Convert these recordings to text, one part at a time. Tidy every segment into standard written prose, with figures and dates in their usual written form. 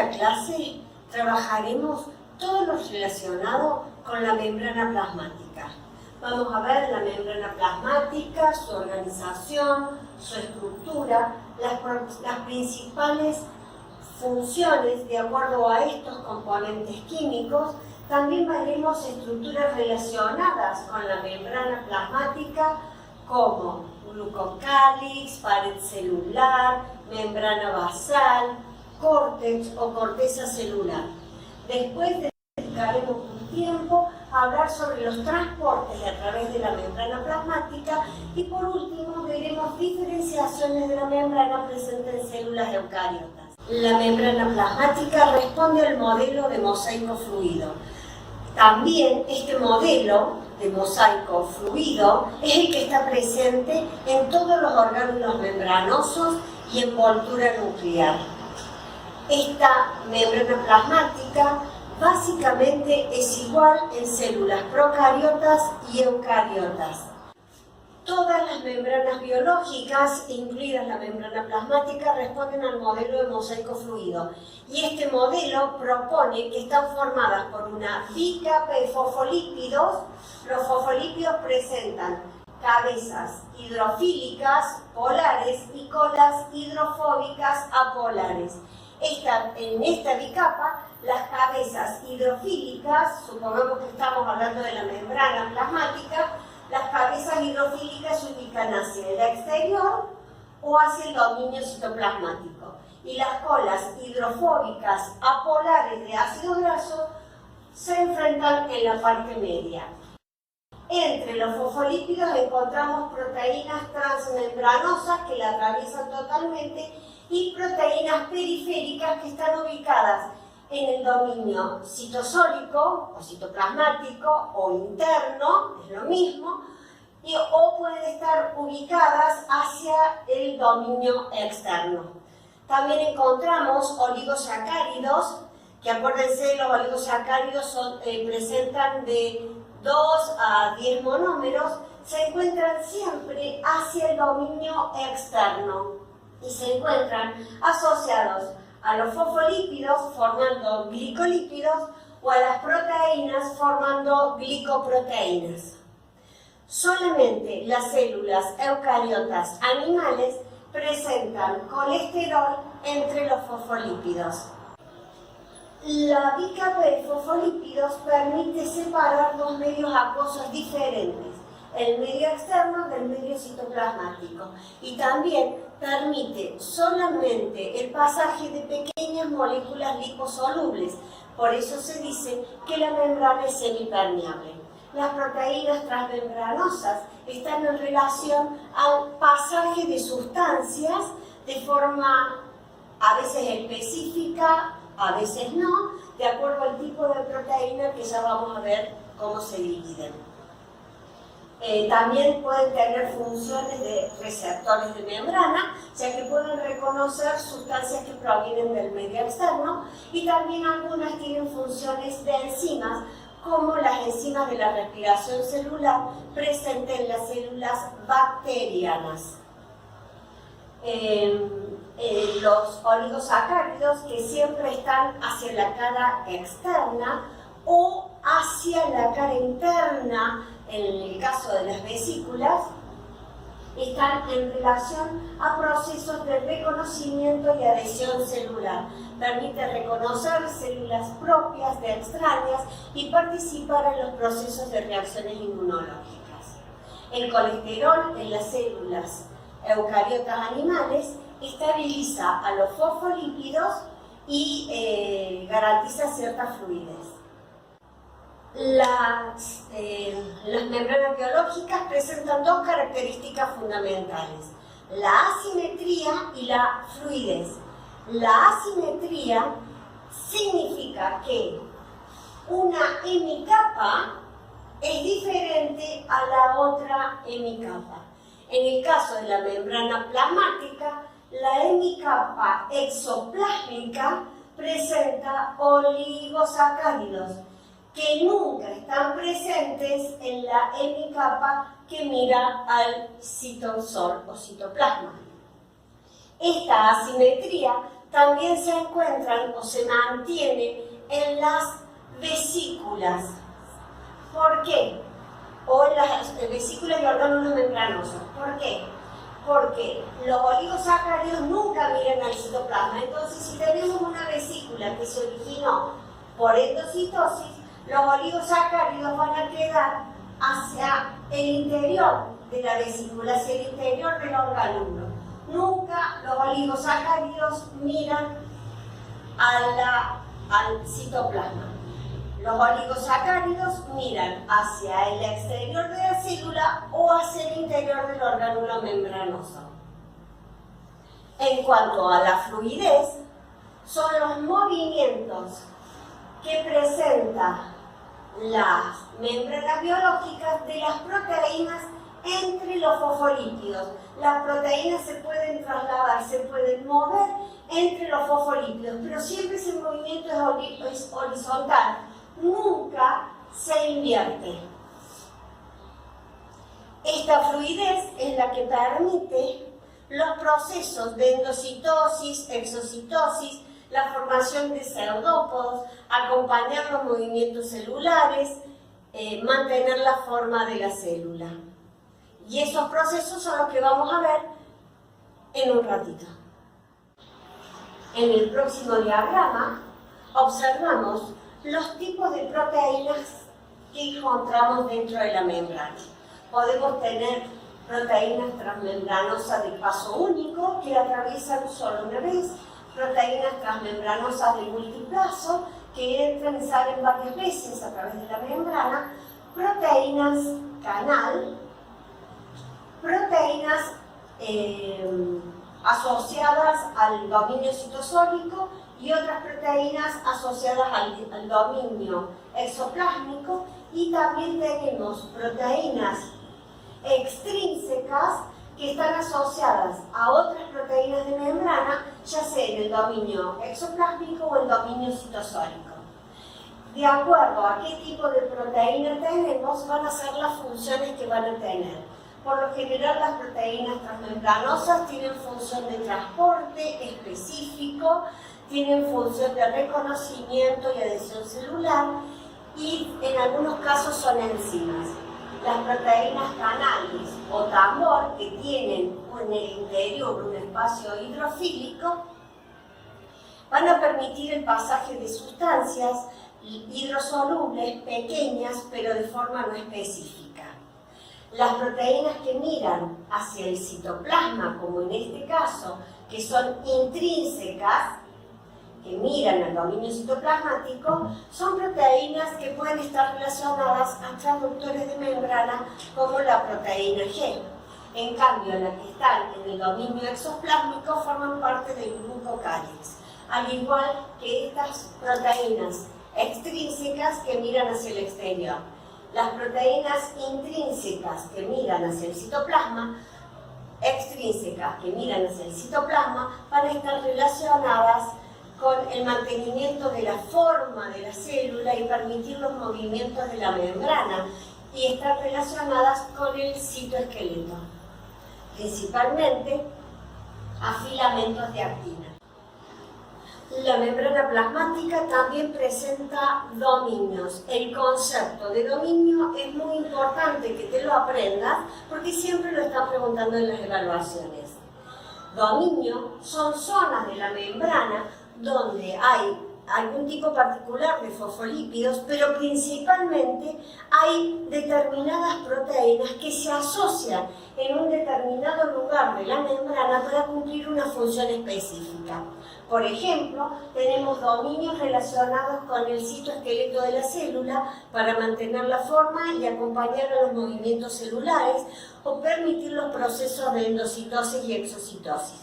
esta clase trabajaremos todo lo relacionado con la membrana plasmática. Vamos a ver la membrana plasmática, su organización, su estructura, las principales funciones de acuerdo a estos componentes químicos. También veremos estructuras relacionadas con la membrana plasmática como glucocálix, pared celular, membrana basal, córtex o corteza celular. Después dedicaremos un tiempo a hablar sobre los transportes a través de la membrana plasmática y por último veremos diferenciaciones de la membrana presente en células eucariotas. La membrana plasmática responde al modelo de mosaico fluido. También este modelo de mosaico fluido es el que está presente en todos los orgánulos membranosos y envoltura nuclear. Esta membrana plasmática básicamente es igual en células procariotas y eucariotas. Todas las membranas biológicas, incluidas la membrana plasmática, responden al modelo de mosaico fluido. Y este modelo propone que están formadas por una bicapa de fosfolípidos. Los fosfolípidos presentan cabezas hidrofílicas polares y colas hidrofóbicas apolares. En esta bicapa, las cabezas hidrofílicas, supongamos que estamos hablando de la membrana plasmática, las cabezas hidrofílicas se ubican hacia el exterior o hacia el dominio citoplasmático. Y las colas hidrofóbicas apolares de ácido graso se enfrentan en la parte media. Entre los fosfolípidos encontramos proteínas transmembranosas que la atraviesan totalmente y proteínas periféricas que están ubicadas en el dominio citosólico o citoplasmático o interno, es lo mismo, o pueden estar ubicadas hacia el dominio externo. También encontramos oligosacáridos, que acuérdense, los oligosacáridos presentan de 2 a 10 monómeros, se encuentran siempre hacia el dominio externo y se encuentran asociados a los fosfolípidos formando glicolípidos o a las proteínas formando glicoproteínas. Solamente las células eucariotas animales presentan colesterol entre los fosfolípidos. La bicapa de fosfolípidos permite separar dos medios acuosos diferentes, el medio externo del medio citoplasmático, y también permite solamente el pasaje de pequeñas moléculas liposolubles. Por eso se dice que la membrana es semipermeable. Las proteínas transmembranosas están en relación al pasaje de sustancias de forma a veces específica, a veces no, de acuerdo al tipo de proteína que ya vamos a ver cómo se dividen. También pueden tener funciones de receptores de membrana, ya que pueden reconocer sustancias que provienen del medio externo, y también algunas tienen funciones de enzimas, como las enzimas de la respiración celular presentes en las células bacterianas. Los oligosacáridos, que siempre están hacia la cara externa o hacia la cara interna, en el caso de las vesículas, están en relación a procesos de reconocimiento y adhesión celular. Permite reconocer células propias de extrañas y participar en los procesos de reacciones inmunológicas. El colesterol en las células eucariotas animales estabiliza a los fosfolípidos y garantiza cierta fluidez. Las membranas biológicas presentan dos características fundamentales: la asimetría y la fluidez. La asimetría significa que una hemicapa es diferente a la otra hemicapa. En el caso de la membrana plasmática, la hemicapa exoplásmica presenta oligosacáridos que nunca están presentes en la hemicapa que mira al citosol o citoplasma. Esta asimetría también se encuentran o se mantienen en las vesículas. ¿Por qué? O en las vesículas y orgánulos membranosos. ¿Por qué? Porque los oligosacáridos nunca miran al citoplasma. Entonces, si tenemos una vesícula que se originó por endocitosis, los oligosacáridos van a quedar hacia el interior de la vesícula, hacia el interior del orgánulo. Nunca los oligosacáridos miran al citoplasma. Los oligosacáridos miran hacia el exterior de la célula o hacia el interior del orgánulo membranoso. En cuanto a la fluidez, son los movimientos que presenta las membranas biológicas de las proteínas entre los fosfolípidos. Las proteínas se pueden trasladar, se pueden mover entre los fosfolípidos, pero siempre ese movimiento es horizontal, nunca se invierte. Esta fluidez es la que permite los procesos de endocitosis, exocitosis, la formación de pseudópodos, acompañar los movimientos celulares, mantener la forma de la célula. Y esos procesos son los que vamos a ver en un ratito. En el próximo diagrama observamos los tipos de proteínas que encontramos dentro de la membrana. Podemos tener proteínas transmembranosas de paso único que atraviesan solo una vez, proteínas transmembranosas de multiplazo que entran y salen varias veces a través de la membrana, proteínas canal, proteínas asociadas al dominio citosólico y otras proteínas asociadas al dominio exoplásmico, y también tenemos proteínas extrínsecas que están asociadas a otras proteínas de membrana, ya sea en el dominio exoplásmico o el dominio citosólico. De acuerdo a qué tipo de proteína tenemos, van a ser las funciones que van a tener. Por lo general, las proteínas transmembranosas tienen función de transporte específico, tienen función de reconocimiento y adhesión celular, y en algunos casos son enzimas. Las proteínas canales o tambor, que tienen en el interior un espacio hidrofílico, van a permitir el pasaje de sustancias hidrosolubles pequeñas, pero de forma no específica. Las proteínas que miran hacia el citoplasma, como en este caso, que son intrínsecas, que miran al dominio citoplasmático, son proteínas que pueden estar relacionadas a transductores de membrana, como la proteína G. En cambio, las que están en el dominio exoplásmico forman parte del glucocálex, al igual que estas proteínas extrínsecas que miran hacia el exterior. Las proteínas intrínsecas que miran hacia el citoplasma, extrínsecas que miran hacia el citoplasma, van a estar relacionadas con el mantenimiento de la forma de la célula y permitir los movimientos de la membrana, y están relacionadas con el citoesqueleto, principalmente a filamentos de actina. La membrana plasmática también presenta dominios. El concepto de dominio es muy importante que te lo aprendas, porque siempre lo están preguntando en las evaluaciones. Dominio son zonas de la membrana donde hay algún tipo particular de fosfolípidos, pero principalmente hay determinadas proteínas que se asocian en un determinado lugar de la membrana para cumplir una función específica. Por ejemplo, tenemos dominios relacionados con el citoesqueleto de la célula para mantener la forma y acompañar a los movimientos celulares o permitir los procesos de endocitosis y exocitosis.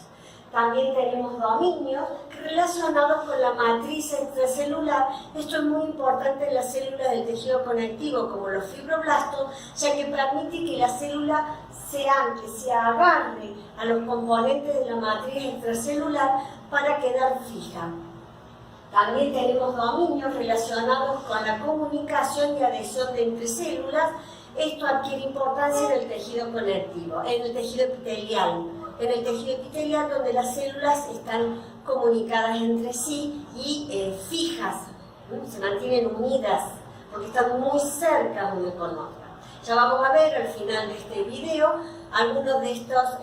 También tenemos dominios relacionados con la matriz extracelular. Esto es muy importante en las células del tejido conectivo, como los fibroblastos, ya que permite que la célula se ancle, se agarre a los componentes de la matriz extracelular para quedar fija. También tenemos dominios relacionados con la comunicación y adhesión de entre células. Esto adquiere importancia en el tejido conectivo, en el tejido epitelial. En el tejido epitelial, donde las células están comunicadas entre sí y fijas, se mantienen unidas porque están muy cerca una con otra. Ya vamos a ver al final de este video algunos de estas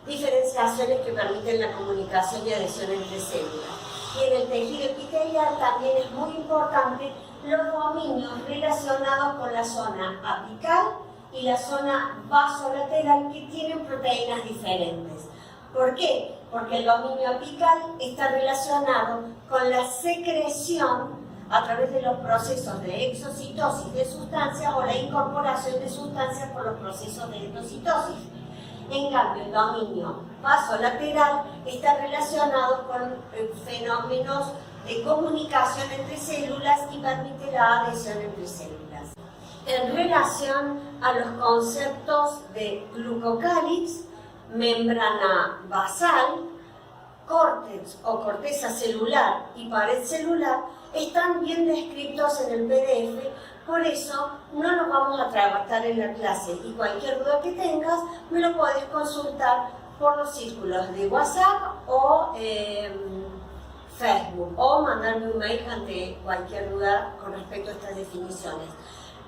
diferenciaciones que permiten la comunicación y adhesión entre células. Y en el tejido epitelial también es muy importante los dominios relacionados con la zona apical y la zona vasolateral, que tienen proteínas diferentes. ¿Por qué? Porque el dominio apical está relacionado con la secreción a través de los procesos de exocitosis de sustancias o la incorporación de sustancias por los procesos de endocitosis. En cambio, el dominio vasolateral está relacionado con fenómenos de comunicación entre células y permite la adhesión entre células. En relación a los conceptos de glucocálix, membrana basal, córtex o corteza celular y pared celular están bien descritos en el PDF, por eso no los vamos a trabajar en la clase y cualquier duda que tengas me lo puedes consultar por los círculos de WhatsApp o Facebook o mandarme un mail ante cualquier duda con respecto a estas definiciones.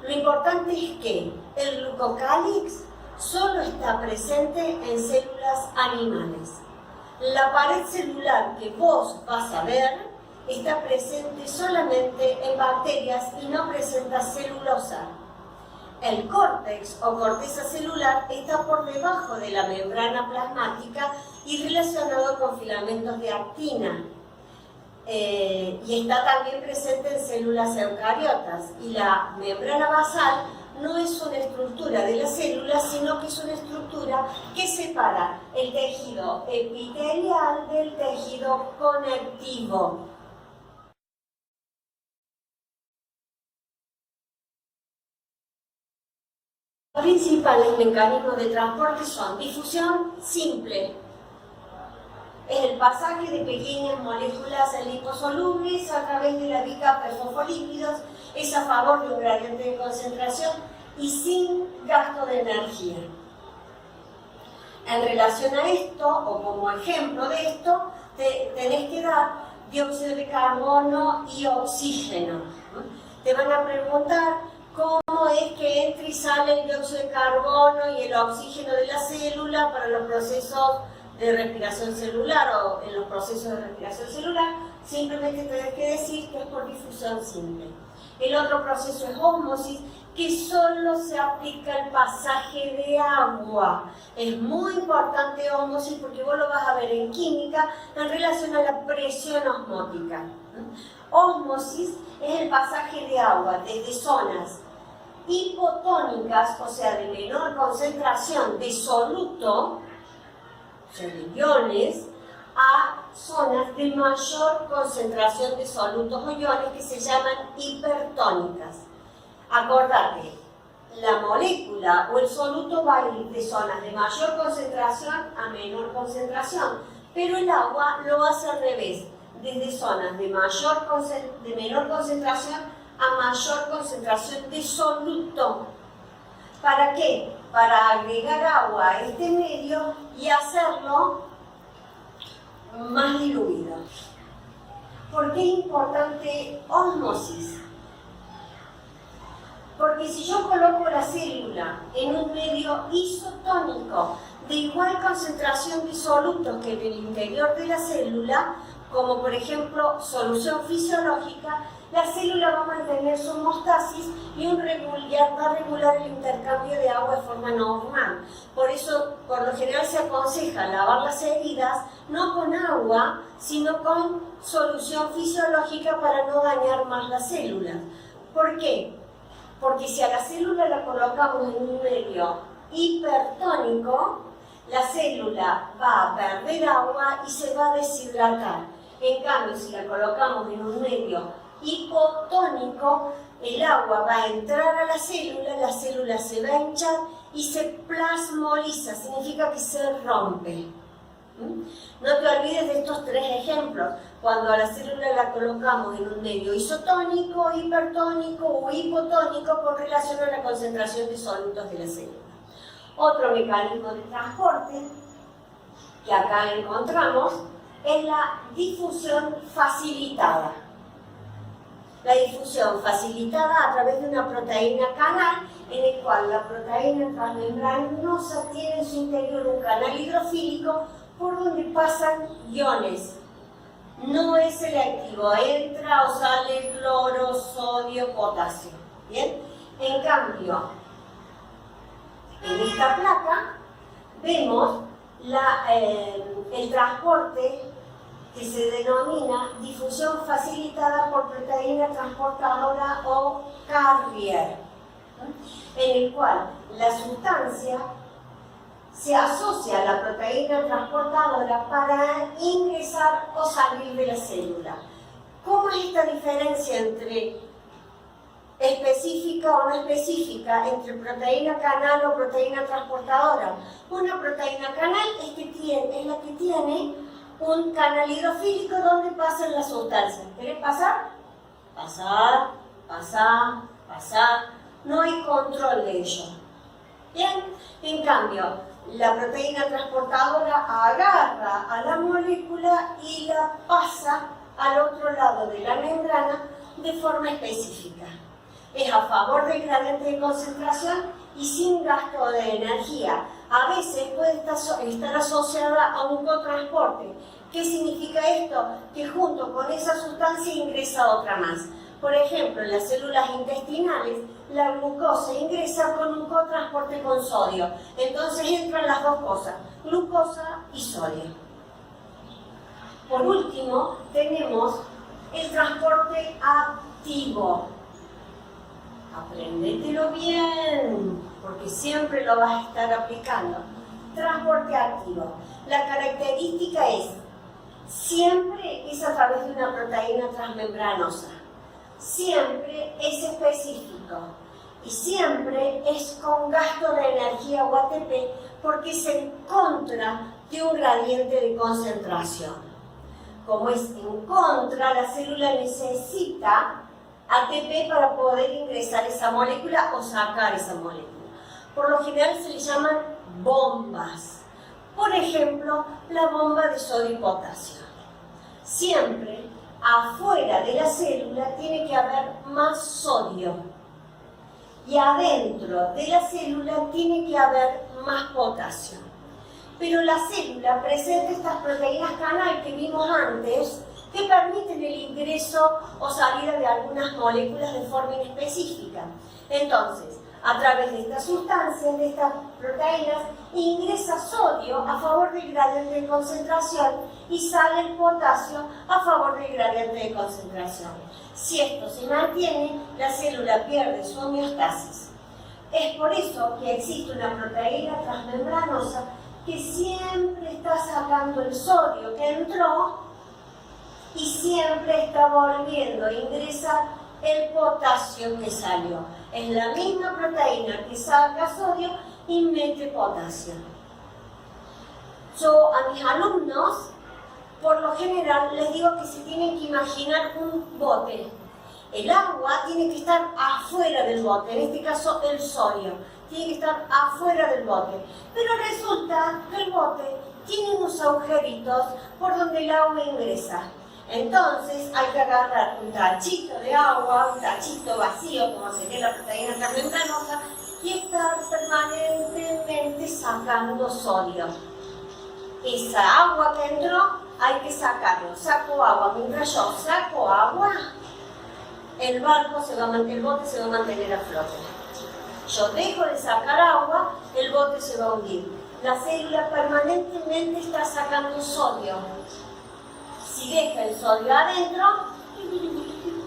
Lo importante es que el glucocálix solo está presente en células animales. La pared celular que vos vas a ver está presente solamente en bacterias y no presenta celulosa. El córtex o corteza celular está por debajo de la membrana plasmática y relacionado con filamentos de actina. Y está también presente en células eucariotas. Y la membrana basal no es una estructura de la célula, sino que es una estructura que separa el tejido epitelial del tejido conectivo. Los principales mecanismos de transporte son difusión simple, es el pasaje de pequeñas moléculas liposolubles a través de la bica de fosfolípidos, es a favor de un gradiente de concentración y sin gasto de energía. En relación a esto, o como ejemplo de esto, tenés que dar dióxido de carbono y oxígeno. Te van a preguntar cómo es que entra y sale el dióxido de carbono y el oxígeno de la célula para los procesos de respiración celular o en los procesos de respiración celular. Simplemente tenés que decir que es por difusión simple. El otro proceso es ósmosis, que solo se aplica el pasaje de agua. Es muy importante ósmosis porque vos lo vas a ver en química en relación a la presión osmótica. Ósmosis es el pasaje de agua desde zonas hipotónicas, o sea, de menor concentración de soluto, o sea, de iones, a zonas de mayor concentración de solutos o iones que se llaman hipertónicas. Acordate, la molécula o el soluto va a ir de zonas de mayor concentración a menor concentración, pero el agua lo hace al revés, desde zonas de menor concentración a mayor concentración de soluto. ¿Para qué? Para agregar agua a este medio y hacerlo más diluido. ¿Por qué es importante ósmosis? Porque si yo coloco la célula en un medio isotónico de igual concentración de solutos que en el interior de la célula, como por ejemplo solución fisiológica, la célula va a mantener su homeostasis y va a regular el intercambio de agua de forma normal. Por eso, por lo general, se aconseja lavar las heridas no con agua, sino con solución fisiológica para no dañar más las células. ¿Por qué? Porque si a la célula la colocamos en un medio hipertónico, la célula va a perder agua y se va a deshidratar. En cambio, si la colocamos en un medio hipotónico, el agua va a entrar a la célula se va a hinchar y se plasmoliza, significa que se rompe. No te olvides de estos tres ejemplos. Cuando a la célula la colocamos en un medio isotónico, hipertónico o hipotónico con relación a la concentración de solutos de la célula. Otro mecanismo de transporte que acá encontramos es la difusión facilitada. La difusión facilitada a través de una proteína canal, en el cual la proteína transmembranosa tiene en su interior un canal hidrofílico por donde pasan iones. No es selectivo, entra o sale cloro, sodio, potasio. ¿Bien? En cambio, en esta placa vemos el transporte que se denomina difusión facilitada por proteína transportadora o carrier, en el cual la sustancia se asocia a la proteína transportadora para ingresar o salir de la célula. ¿Cómo es esta diferencia entre específica o no específica, entre proteína canal o proteína transportadora? Una proteína canal es la que tiene un canal hidrofílico donde pasan las sustancias. ¿Querés pasar? Pasar, pasar, pasar. No hay control de ello. Bien, en cambio, la proteína transportadora agarra a la molécula y la pasa al otro lado de la membrana de forma específica. Es a favor del gradiente de concentración y sin gasto de energía. A veces puede estar asociada a un cotransporte. ¿Qué significa esto? Que junto con esa sustancia ingresa otra más. Por ejemplo, en las células intestinales, la glucosa ingresa con un cotransporte con sodio. Entonces entran las dos cosas, glucosa y sodio. Por último, tenemos el transporte activo. Apréndetelo bien, porque siempre lo vas a estar aplicando. Transporte activo. La característica siempre es a través de una proteína transmembranosa. Siempre es específico. Y siempre es con gasto de energía o ATP, porque es en contra de un gradiente de concentración. Como es en contra, la célula necesita ATP para poder ingresar esa molécula o sacar esa molécula. Por lo general se le llaman bombas. Por ejemplo, la bomba de sodio y potasio. Siempre afuera de la célula tiene que haber más sodio y adentro de la célula tiene que haber más potasio. Pero la célula presenta estas proteínas canal que vimos antes, que permiten el ingreso o salida de algunas moléculas de forma inespecífica. Entonces, a través de estas sustancias, de estas proteínas, ingresa sodio a favor del gradiente de concentración y sale el potasio a favor del gradiente de concentración. Si esto se mantiene, la célula pierde su homeostasis. Es por eso que existe una proteína transmembranosa que siempre está sacando el sodio que entró y siempre está volviendo a ingresar el potasio que salió. Es la misma proteína que saca sodio y mete potasio. Yo a mis alumnos, por lo general, les digo que se tienen que imaginar un bote. El agua tiene que estar afuera del bote, en este caso el sodio, tiene que estar afuera del bote. Pero resulta que el bote tiene unos agujeritos por donde el agua ingresa. Entonces hay que agarrar un tachito de agua, un tachito vacío, como sería la proteína transmembranosa, y estar permanentemente sacando sodio. Esa agua que entró hay que sacarlo. Saco agua. Mientras yo saco agua, el bote se va a mantener a flote. Yo dejo de sacar agua, el bote se va a hundir. La célula permanentemente está sacando sodio. Si deja el sodio adentro,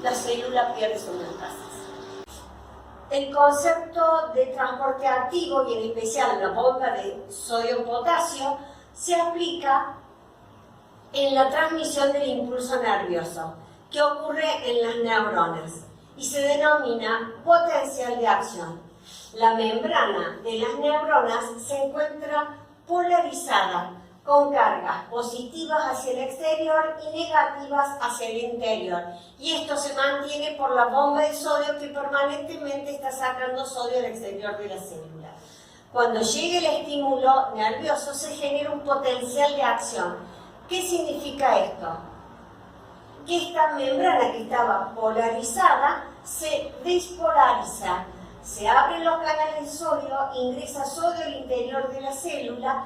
la célula pierde su homeostasis. El concepto de transporte activo, y en especial la bomba de sodio-potasio, se aplica en la transmisión del impulso nervioso, que ocurre en las neuronas, y se denomina potencial de acción. La membrana de las neuronas se encuentra polarizada, con cargas positivas hacia el exterior y negativas hacia el interior. Y esto se mantiene por la bomba de sodio que permanentemente está sacando sodio al exterior de la célula. Cuando llegue el estímulo nervioso se genera un potencial de acción ¿Qué significa esto? Que esta membrana que estaba polarizada se despolariza. Se abren los canales de sodio, ingresa sodio al interior de la célula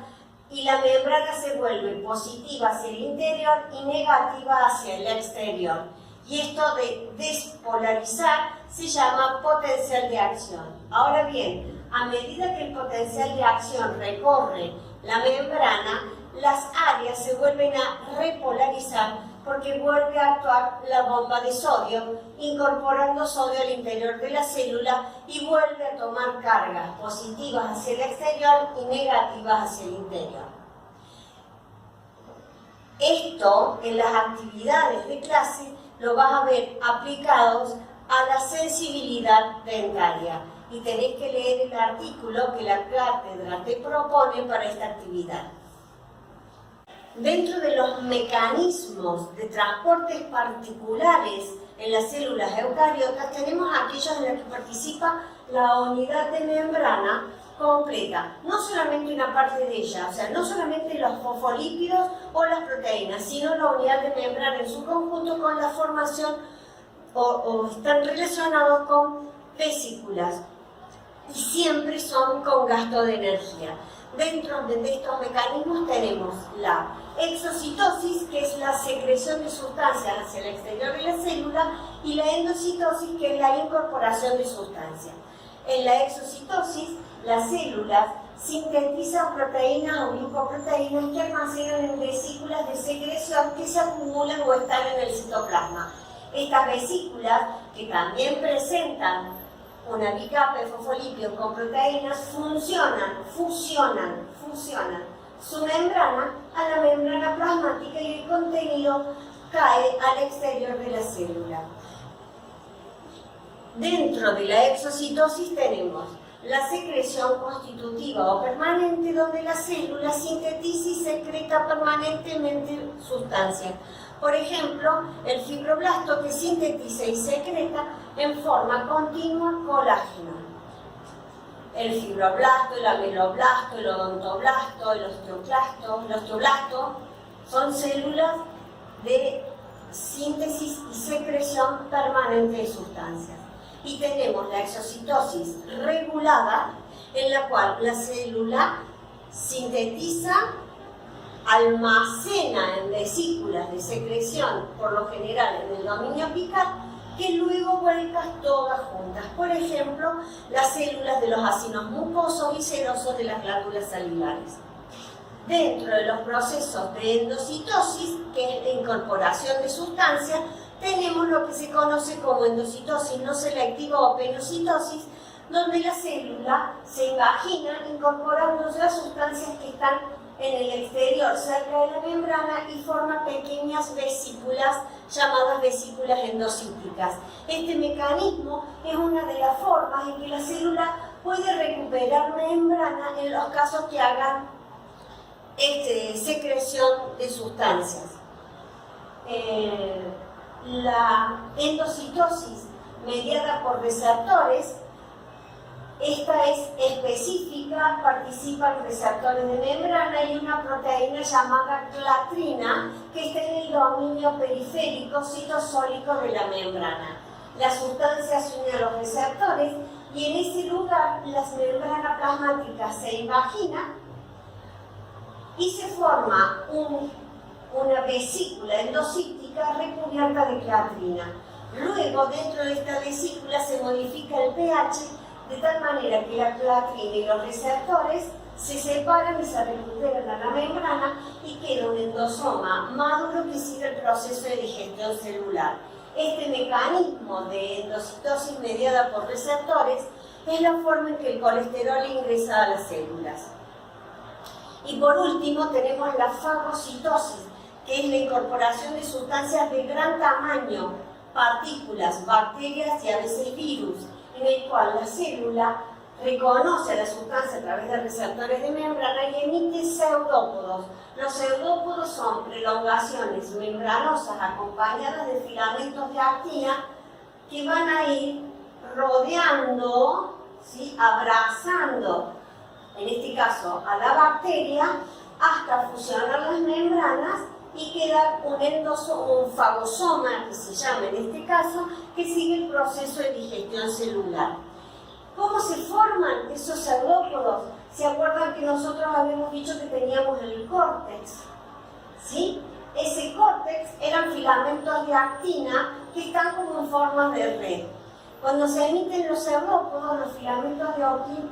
y la membrana se vuelve positiva hacia el interior y negativa hacia el exterior. Y esto de despolarizar se llama potencial de acción. Ahora bien, a medida que el potencial de acción recorre la membrana, las áreas se vuelven a repolarizar porque vuelve a actuar la bomba de sodio, incorporando sodio al interior de la célula y vuelve a tomar cargas positivas hacia el exterior y negativas hacia el interior. Esto en las actividades de clase lo vas a ver aplicados a la sensibilidad dentaria y tenés que leer el artículo que la cátedra te propone para esta actividad. Dentro de los mecanismos de transportes particulares en las células eucariotas tenemos aquellos en los que participa la unidad de membrana completa, no solamente una parte de ella, o sea, no solamente los fosfolípidos o las proteínas, sino la unidad de membrana en su conjunto con la formación o están relacionados con vesículas y siempre son con gasto de energía. Dentro de estos mecanismos tenemos la exocitosis, que es la secreción de sustancias hacia el exterior de la célula, y la endocitosis, que es la incorporación de sustancias. En la exocitosis, las células sintetizan proteínas o glicoproteínas que almacenan en vesículas de secreción que se acumulan o están en el citoplasma. Estas vesículas, que también presentan una bicapa de fosfolípidos con proteínas, fusionan su membrana a la membrana plasmática y el contenido cae al exterior de la célula. Dentro de la exocitosis tenemos la secreción constitutiva o permanente, donde la célula sintetiza y secreta permanentemente sustancias. Por ejemplo, el fibroblasto, que sintetiza y secreta en forma continua colágeno. El fibroblasto, el ameloblasto, el odontoblasto, el osteoclasto. El osteoblasto son células de síntesis y secreción permanente de sustancias. Y tenemos la exocitosis regulada, en la cual la célula sintetiza, almacena en vesículas de secreción, por lo general en el dominio apical, que luego vuelcas todas juntas. Por ejemplo, las células de los ácidos mucosos y serosos de las glándulas salivares. Dentro de los procesos de endocitosis, que es la incorporación de sustancias, tenemos lo que se conoce como endocitosis no selectiva o penocitosis, donde la célula se invagina incorporando las sustancias que están en el exterior, cerca de la membrana, y forma pequeñas vesículas llamadas vesículas endocíticas. Este mecanismo es una de las formas en que la célula puede recuperar membrana en los casos que hagan secreción de sustancias. La endocitosis mediada por receptores, esta es específica, participan receptores de membrana y una proteína llamada clatrina que está en el dominio periférico citosólico de la membrana. La sustancia se une a los receptores y en ese lugar las membranas plasmáticas se invaginan y se forma una vesícula endocítica recubierta de clatrina. Luego, dentro de esta vesícula se modifica el pH de tal manera que la clatrina y los receptores se separan y se recuperan a la membrana y queda un endosoma maduro que sigue el proceso de digestión celular. Este mecanismo de endocitosis mediada por receptores es la forma en que el colesterol ingresa a las células. Y por último tenemos la fagocitosis, que es la incorporación de sustancias de gran tamaño, partículas, bacterias y a veces virus, en el cual la célula reconoce la sustancia a través de receptores de membrana y emite pseudópodos. Los pseudópodos son prolongaciones membranosas acompañadas de filamentos de actina que van a ir rodeando, ¿sí?, abrazando, en este caso a la bacteria, hasta fusionar las membranas y queda un fagosoma, que se llama en este caso, que sigue el proceso de digestión celular. ¿Cómo se forman esos cefalópodos? ¿Se acuerdan que nosotros habíamos dicho que teníamos el córtex? ¿Sí? Ese córtex eran filamentos de actina que están como en forma de red. Cuando se emiten los cefalópodos, los filamentos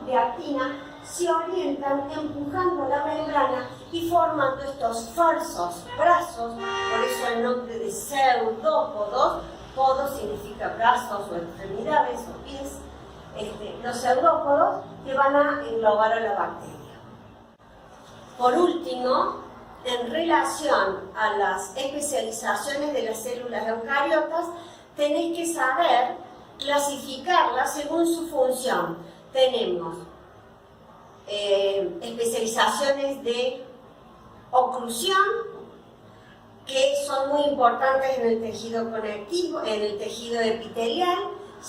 de actina se orientan empujando la membrana y formando estos falsos brazos, por eso el nombre de pseudópodos. Podo significa brazos o extremidades o pies. Los pseudópodos que van a englobar a la bacteria. Por último, en relación a las especializaciones de las células eucariotas, tenéis que saber clasificarlas según su función. Tenemos especializaciones de oclusión, que son muy importantes en el tejido conectivo, en el tejido epitelial,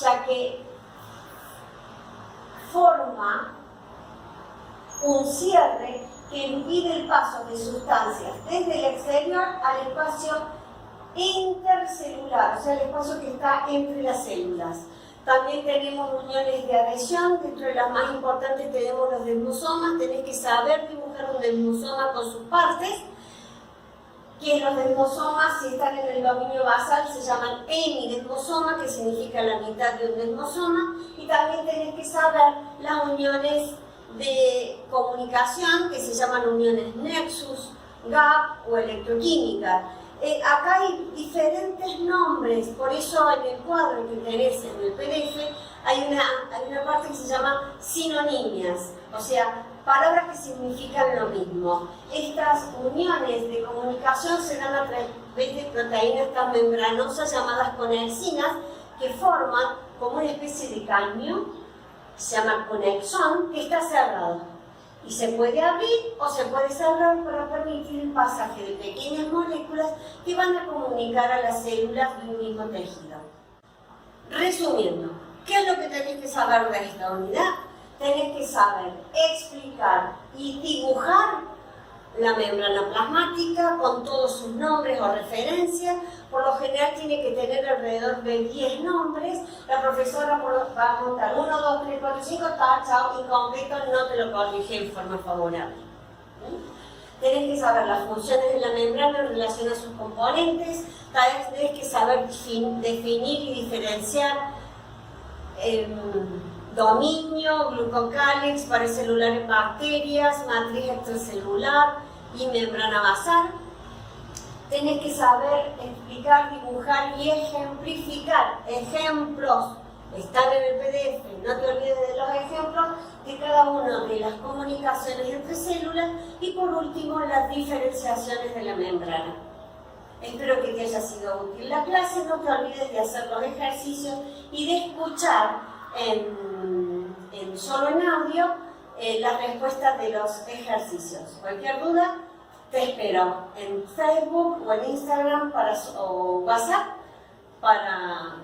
ya que forma un cierre que impide el paso de sustancias desde el exterior al espacio intercelular, o sea, el espacio que está entre las células. También tenemos uniones de adhesión, dentro de las más importantes tenemos los desmosomas. Tenés que saber dibujar un desmosoma con sus partes, que los desmosomas, si están en el dominio basal, se llaman hemidesmosoma, que significa la mitad de un desmosoma, y también tenés que saber las uniones de comunicación, que se llaman uniones nexus, gap o electroquímica. Acá hay diferentes nombres, por eso en el cuadro que tenés en el PDF hay una parte que se llama sinonimias, o sea, palabras que significan lo mismo. Estas uniones de comunicación se dan a través de proteínas tan membranosas llamadas conexinas, que forman como una especie de caño, se llama conexón, que está cerrado. Y se puede abrir o se puede cerrar para permitir el pasaje de pequeñas moléculas que van a comunicar a las células de un mismo tejido. Resumiendo, ¿qué es lo que tenéis que saber de esta unidad? Tenés que saber explicar y dibujar la membrana plasmática con todos sus nombres o referencias. Por lo general tiene que tener alrededor de 10 nombres. La profesora va a contar 1, 2, 3, 4, 5, chao, incompleto, no te lo corrige en forma favorable. Tenés que saber las funciones de la membrana en relación a sus componentes. Tenés que saber definir y diferenciar dominio, glucocálex, parecelular en bacterias, matriz extracelular y membrana basal. Tenés que saber explicar, dibujar y ejemplificar ejemplos. Están en el PDF, no te olvides de los ejemplos de cada una de las comunicaciones entre células y por último las diferenciaciones de la membrana. Espero que te haya sido útil la clase, no te olvides de hacer los ejercicios y de escuchar solo en audio las respuestas de los ejercicios. Cualquier duda, te espero en Facebook o en Instagram o WhatsApp para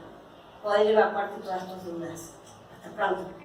poder evacuarte todas tus dudas. Hasta pronto.